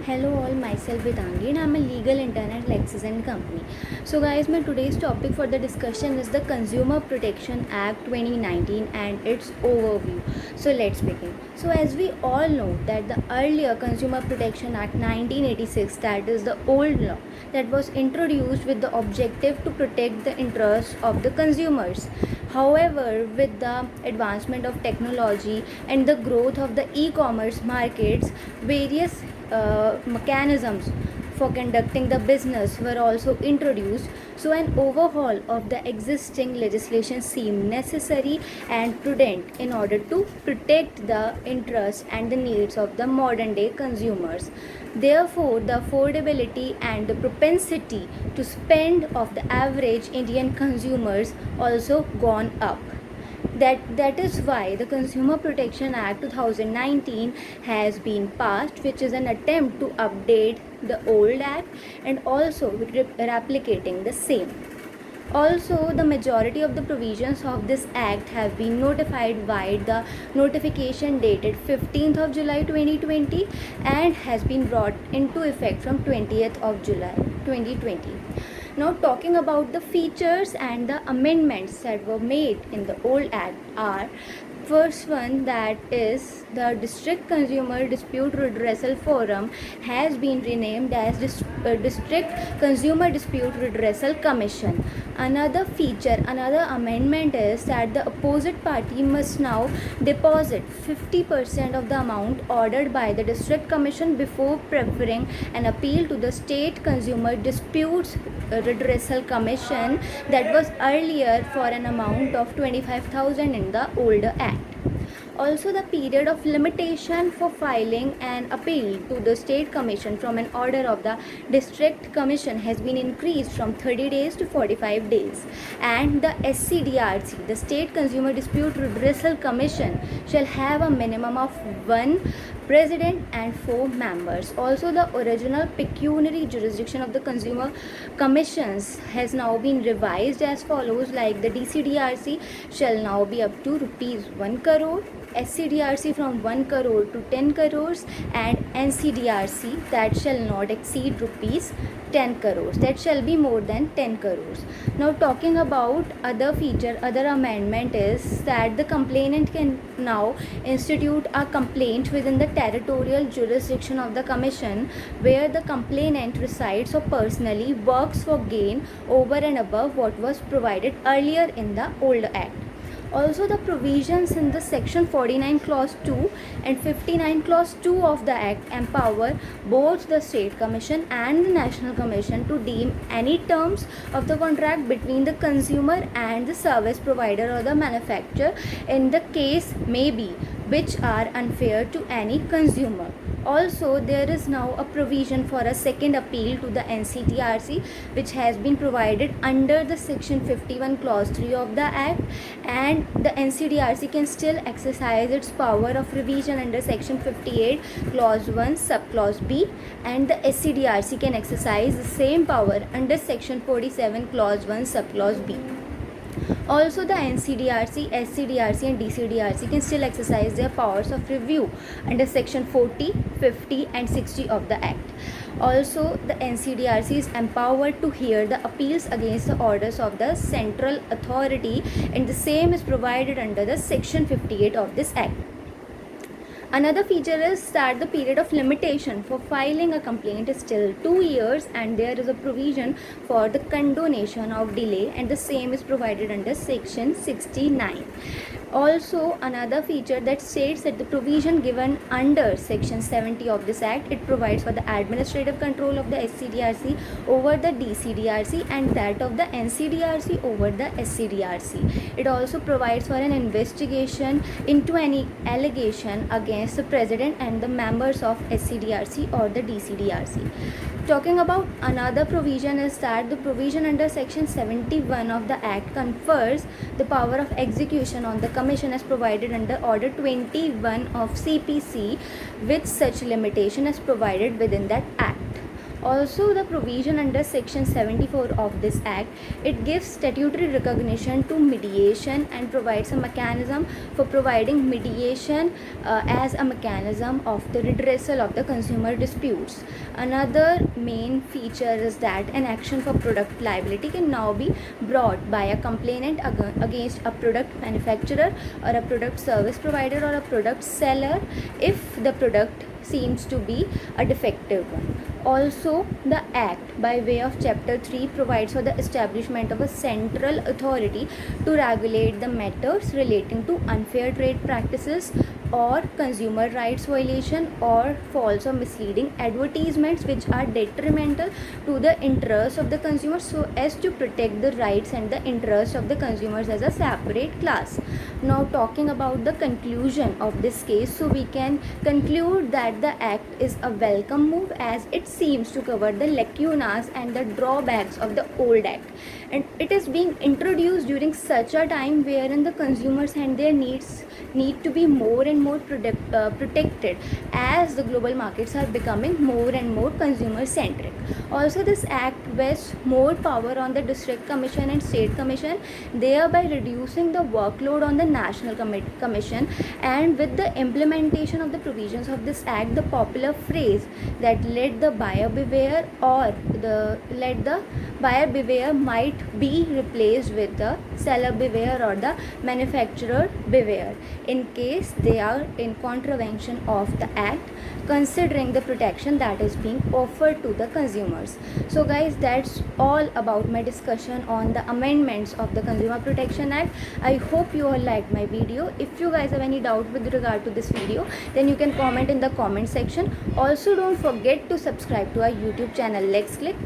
Hello all, myself Vedangi and I'm a legal intern at Lexis & Company. So guys, my today's topic for the discussion is the Consumer Protection Act 2019 and its overview. So let's begin. So as we all know that the earlier Consumer Protection Act 1986, that is the old law that was introduced with the objective to protect the interests of the consumers. However, with the advancement of technology and the growth of the e-commerce markets, various mechanisms for conducting the business were also introduced, so an overhaul of the existing legislation seemed necessary and prudent in order to protect the interests and the needs of the modern day consumers. Therefore, the affordability and the propensity to spend of the average Indian consumers also gone up. That is why the Consumer Protection Act 2019 has been passed, which is an attempt to update the old act and also replicating the same. Also, the majority of the provisions of this act have been notified by the notification dated 15th of July 2020 and has been brought into effect from 20th of July 2020. Now, talking about the features and the amendments that were made in the old act are: first one, that is the District Consumer Dispute Redressal Forum has been renamed as District Consumer Dispute Redressal Commission. Another feature, another amendment is that the opposite party must now deposit 50% of the amount ordered by the District Commission before preferring an appeal to the State Consumer Disputes Redressal Commission, that was earlier for an amount of 25,000 in the older act. Also, the period of limitation for filing an appeal to the State Commission from an order of the District Commission has been increased from 30 days to 45 days. And the SCDRC, the State Consumer Dispute Redressal Commission, shall have a minimum of 1 president and 4 members. Also, the original pecuniary jurisdiction of the consumer commissions has now been revised as follows, like the DCDRC shall now be up to rupees 1 crore, SCDRC from 1 crore to 10 crores, and NCDRC that shall not exceed rupees 10 crores, that shall be more than 10 crores. Now, talking about other feature, other amendment is that the complainant can now institute a complaint within the territorial jurisdiction of the commission where the complainant resides or personally works for gain over and above what was provided earlier in the old act. Also, the provisions in the section 49 clause 2 and 59 clause 2 of the act empower both the state commission and the national commission to deem any terms of the contract between the consumer and the service provider or the manufacturer in the case may be which are unfair to any consumer. Also, there is now a provision for a second appeal to the NCDRC, which has been provided under the section 51 clause 3 of the act, and the NCDRC can still exercise its power of revision under section 58 clause 1 subclause B, and the SCDRC can exercise the same power under section 47 clause 1 subclause B. Also, the NCDRC, SCDRC and DCDRC can still exercise their powers of review under section 40, 50 and 60 of the act. Also, the NCDRC is empowered to hear the appeals against the orders of the central authority, and the same is provided under the section 58 of this act. Another feature is that the period of limitation for filing a complaint is still 2 years, and there is a provision for the condonation of delay, and the same is provided under section 69. Also, another feature that states that the provision given under section 70 of this act, it provides for the administrative control of the SCDRC over the DCDRC and that of the NCDRC over the SCDRC. It also provides for an investigation into any allegation against the president and the members of SCDRC or the DCDRC. Talking about another provision is that the provision under section 71 of the act confers the power of execution on the commission as provided under order 21 of CPC, with such limitation as provided within that act. Also, the provision under section 74 of this act, it gives statutory recognition to mediation and provides a mechanism for providing mediation as a mechanism of the redressal of the consumer disputes. Another main feature is that an action for product liability can now be brought by a complainant against a product manufacturer or a product service provider or a product seller if the product seems to be a defective one. Also, the act by way of chapter 3 provides for the establishment of a central authority to regulate the matters relating to unfair trade practices or consumer rights violation or false or misleading advertisements which are detrimental to the interests of the consumers, so as to protect the rights and the interests of the consumers as a separate class. Now, talking about the conclusion of this case, so we can conclude that the act is a welcome move as it seems to cover the lacunas and the drawbacks of the old act, and it is being introduced during such a time wherein the consumers and their needs need to be more and more protected as the global markets are becoming more and more consumer centric. Also, this act vests more power on the district commission and state commission, thereby reducing the workload on the national commission. And with the implementation of the provisions of this act, the popular phrase that let the buyer beware or the let the buyer beware might be replaced with the seller beware or the manufacturer beware in case they are in contravention of the act, considering the protection that is being offered to the consumers. So guys, that's all about my discussion on the amendments of the Consumer Protection Act. I hope you all liked my video. If you guys have any doubt with regard to this video, then you can comment in the comment section. Also, don't forget to subscribe to our YouTube channel. Let's Click.